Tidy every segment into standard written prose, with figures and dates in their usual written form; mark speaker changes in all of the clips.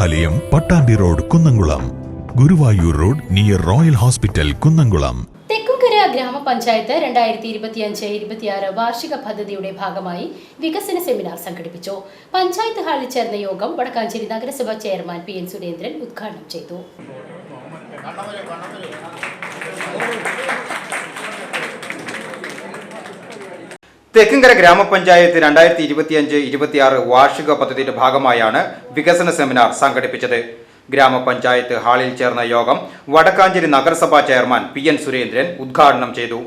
Speaker 1: ദേവാലയം, Pattambi road, Kunnamkulam. Guruvayur road near royal hospital, Kunnamkulam.
Speaker 2: Thekkumkara ഗ്രാമപഞ്ചായത്ത് 2025-26 വാർഷിക പദ്ധതിയുടെ ഭാഗമായി വികസന സെമിനാർ സംഘടിപ്പിച്ചു. പഞ്ചായത്ത് ഹാളിൽ ചേർന്ന യോഗം വടക്കാഞ്ചേരി നഗരസഭ ചെയർമാൻ PN സുരേന്ദ്രൻ ഉദ്ഘാടനം ചെയ്തു.
Speaker 3: തെക്കുംകര ഗ്രാമപഞ്ചായത്ത് 2025-26 വാർഷിക പദ്ധതിയുടെ ഭാഗമായാണ് വികസന സെമിനാർ സംഘടിപ്പിച്ചത്. ഗ്രാമപഞ്ചായത്ത് ഹാളിൽ ചേർന്ന യോഗം വടക്കാഞ്ചേരി നഗരസഭാ ചെയർമാൻ PN സുരേന്ദ്രൻ ഉദ്ഘാടനം ചെയ്തു.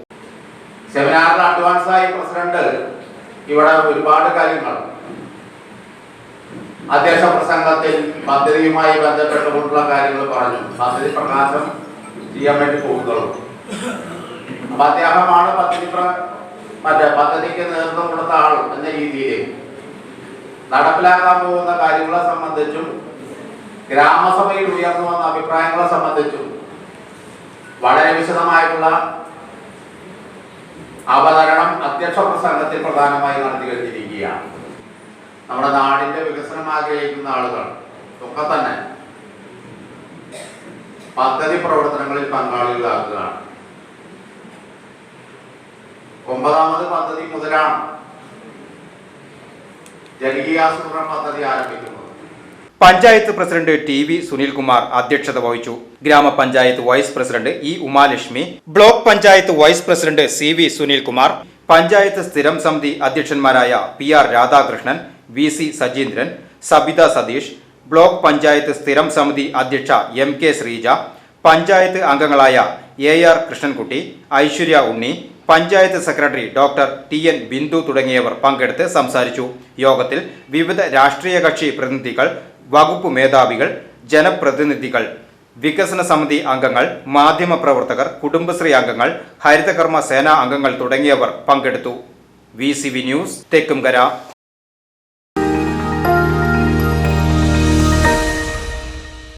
Speaker 4: സെമിനാറിൽ അഡ്വാൻസായി പ്രസിഡന്റ് ഇവിടെ ഒരുപാട് കാര്യങ്ങൾ അധ്യക്ഷ പ്രസംഗത്തിൽ പദ്ധതിയുമായി ബന്ധപ്പെട്ടുകൊണ്ടുള്ള കാര്യങ്ങൾ പറഞ്ഞു. പദ്ധതി പ്രകാശം ചെയ്യാൻ വേണ്ടി പോകുന്നുള്ളൂ. അപ്പൊ അദ്ദേഹമാണ് പദ്ധതിക്ക് നേതൃത്വം കൊടുത്ത ആൾ എന്ന രീതിയിൽ നടപ്പിലാക്കാൻ പോകുന്ന കാര്യങ്ങളെ സംബന്ധിച്ചും ഗ്രാമസഭയിൽ ഉയർന്നു വന്ന അഭിപ്രായങ്ങളെ സംബന്ധിച്ചും വളരെ വിശദമായിട്ടുള്ള അവതരണം അധ്യക്ഷ പ്രസംഗത്തിൽ പ്രധാനമായി നടത്തി കഴിഞ്ഞിരിക്കുകയാണ്. നമ്മുടെ നാടിന്റെ വികസനം ആഗ്രഹിക്കുന്ന ആളുകൾ ഒക്കെ തന്നെ പദ്ധതി പ്രവർത്തനങ്ങളിൽ പങ്കാളികളാക്കുകയാണ്. 9ാമത് പദ്ധതി മുതലാണ് ജനകീയാസൂത്രണ പദ്ധതി ആരംഭിക്കുന്നത്.
Speaker 3: പഞ്ചായത്ത് പ്രസിഡന്റ് TV സുനിൽകുമാർ അധ്യക്ഷത വഹിച്ചു. ഗ്രാമപഞ്ചായത്ത് vice president E Umalakshmi, block panchayat vice president CV Sunilkumar, panchayat സ്ഥിരം സമിതി അധ്യക്ഷന്മാരായ PR Radhakrishnan, VC Sajeendran, Sabitha Satheesh, block panchayat സ്ഥിരം സമിതി അധ്യക്ഷ MK ശ്രീജ, പഞ്ചായത്ത് അംഗങ്ങളായ AR Krishnankutty, Aishwarya Unni, panchayat secretary doctor TN Bindu തുടങ്ങിയവർ പങ്കെടുത്ത് സംസാരിച്ചു. യോഗത്തിൽ വിവിധ രാഷ്ട്രീയ കക്ഷി പ്രതിനിധികൾ, വകുപ്പ് മേധാവികൾ, ജനപ്രതിനിധികൾ, വികസന സമിതി അംഗങ്ങൾ, മാധ്യമപ്രവർത്തകർ, കുടുംബശ്രീ അംഗങ്ങൾ, ഹരിതകർമ്മ സേനാ അംഗങ്ങൾ തുടങ്ങിയവർ പങ്കെടുത്തു. VCV news, Thekkumkara.